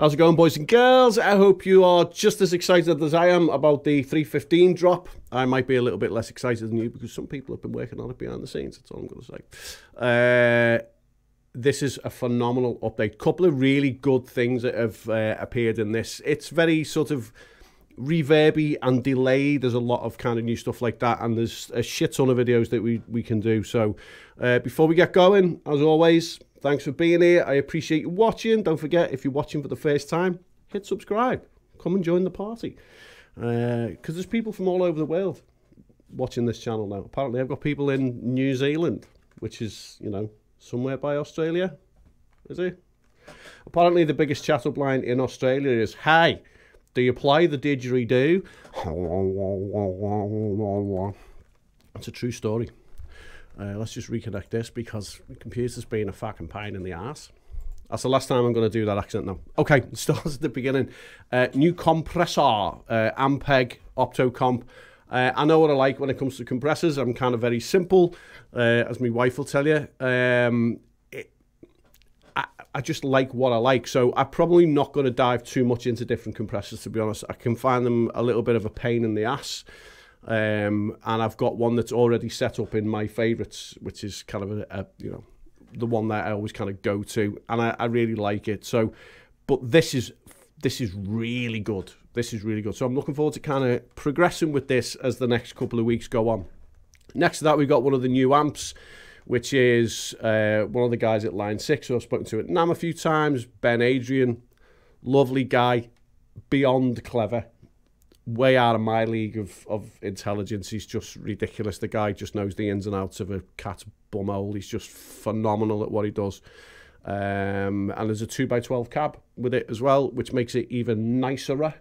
How's it going, boys and girls? I hope you are just as excited as I am about the 315 drop. I might be a little bit less excited than you because some people have been working on it behind the scenes. That's all I'm going to say. This is a phenomenal update. Couple of really good things that have appeared in this. It's very sort of reverby and delayed. There's a lot of kind of new stuff like that, and there's a shit ton of videos that we can do. So before we get going, as always, thanks for being here. I appreciate you watching. Don't forget, if you're watching for the first time, hit subscribe. Come and join the party. Because there's people from all over the world watching this channel now. Apparently, I've got people in New Zealand, which is, you know, somewhere by Australia. Is it? Apparently, the biggest chat-up line in Australia is, "Hey, do you play the didgeridoo?" That's a true story. Let's just reconnect this because the computer's being a fucking pain in the ass. That's the last time I'm going to do that accent now. Okay, it starts at the beginning. New compressor, Ampeg Opto Comp. I know what I like when it comes to compressors. I'm kind of very simple, as my wife will tell you. I just like what I like, so I'm probably not going to dive too much into different compressors, to be honest. I can find them a little bit of a pain in the ass. And I've got one that's already set up in my favorites, which is kind of you know, the one that I always kind of go to, and I really like it. So, but this is really good. This is really good. So I'm looking forward to kind of progressing with this as the next couple of weeks go on. Next to that, we've got one of the new amps, which is one of the guys at Line 6 who I've spoken to at NAMM a few times, Ben Adrian. Lovely guy, beyond clever. Way out of my league of intelligence. He's just ridiculous. The guy just knows the ins and outs of a cat's bumhole. He's just phenomenal at what he does. And there's a 2x12 cab with it as well, which makes it even nicer.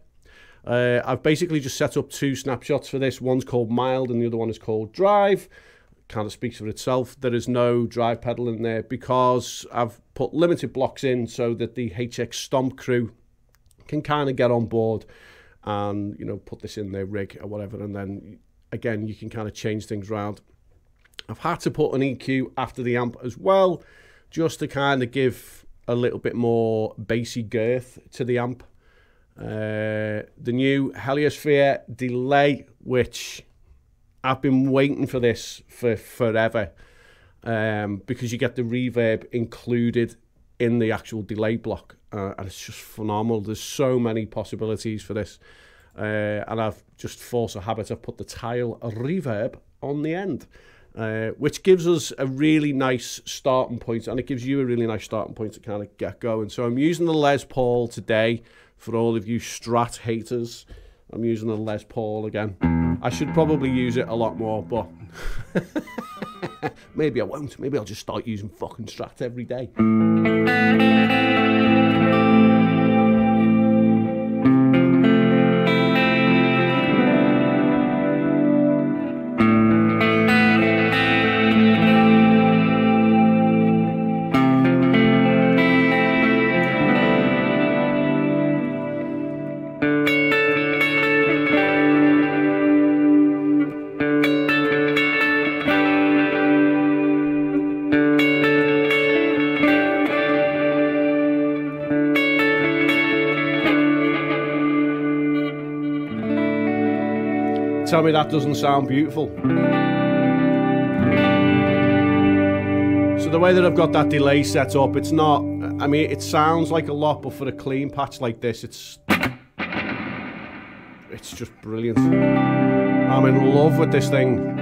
I've basically just set up two snapshots for this. One's called Mild and the other one is called Drive. Kind of speaks for itself. There is no drive pedal in there because I've put limited blocks in so that the HX Stomp crew can kind of get on board and, you know, put this in their rig or whatever, and then again you can kind of change things around. I've had to put an EQ after the amp as well, just to kind of give a little bit more bassy girth to the amp. The new Helix Delay, which I've been waiting for this for forever, because you get the reverb included in the actual delay block. And it's just phenomenal. There's so many possibilities for this, and I've just forced a habit. I've put the tile reverb on the end, which gives us a really nice starting point, and it gives you a really nice starting point to kind of get going. So I'm using the Les Paul today for all of you Strat haters. I'm using the Les Paul again. I should probably use it a lot more, but maybe I won't. Maybe I'll just start using fucking Strat every day. Tell me that doesn't sound beautiful. So the way that I've got that delay set up, it's not, I mean, it sounds like a lot, but for a clean patch like this, it's just brilliant. I'm in love with this thing.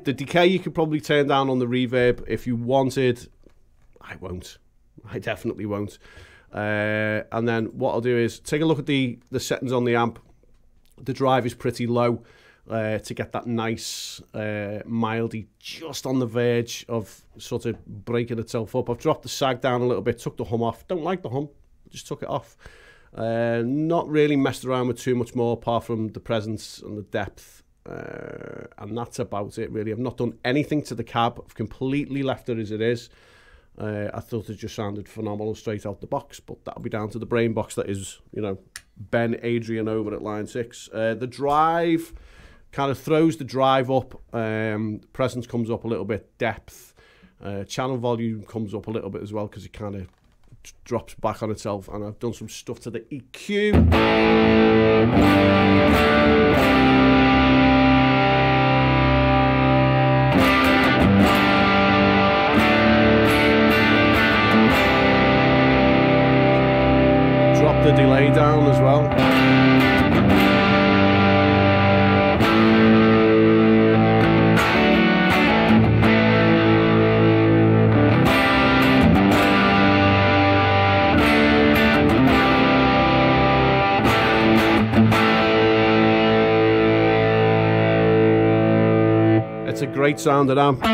The decay you could probably turn down on the reverb if you wanted. I won't. I definitely won't. And then what I'll do is take a look at the settings on the amp. The drive is pretty low to get that nice mildy, just on the verge of sort of breaking itself up. I've dropped the sag down a little bit, took the hum off. Don't like the hum, just took it off. Not really messed around with too much more apart from the presence and the depth. And that's about it, really. I've not done anything to the cab. I've completely left it as it is. I thought it just sounded phenomenal straight out the box, but that'll be down to the brain box that is, you know, Ben Adrian over at line 6. The drive kind of throws the drive up, presence comes up a little bit, depth, channel volume comes up a little bit as well because it kind of drops back on itself, and I've done some stuff to the EQ. Drop the delay down as well. It's a great sounding amp.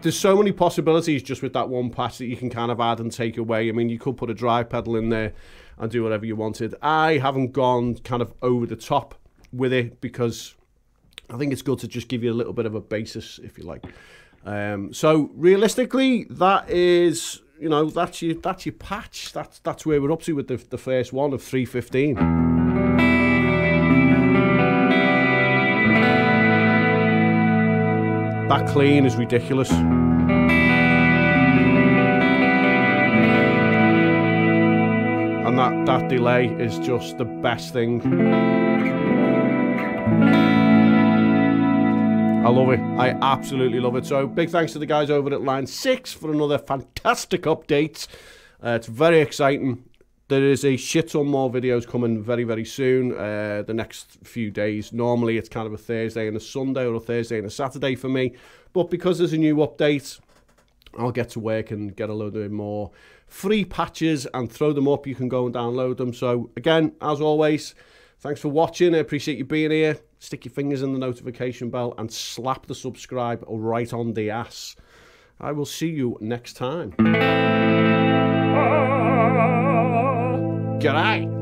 There's so many possibilities just with that one patch that you can kind of add and take away. I mean, you could put a drive pedal in there and do whatever you wanted. I haven't gone kind of over the top with it because I think it's good to just give you a little bit of a basis, if you like. So realistically, that is, you know, that's your patch. That's where we're up to with the first one of 315. That clean is ridiculous. And that delay is just the best thing. I love it. I absolutely love it. So big thanks to the guys over at line 6 for another fantastic update. It's very exciting. There is a shit ton more videos coming very, very soon, the next few days. Normally it's kind of a Thursday and a Sunday, or a Thursday and a Saturday for me. But because there's a new update, I'll get to work and get a load of more free patches and throw them up. You can go and download them. So again, as always, thanks for watching. I appreciate you being here. Stick your fingers in the notification bell and slap the subscribe right on the ass. I will see you next time. G'day.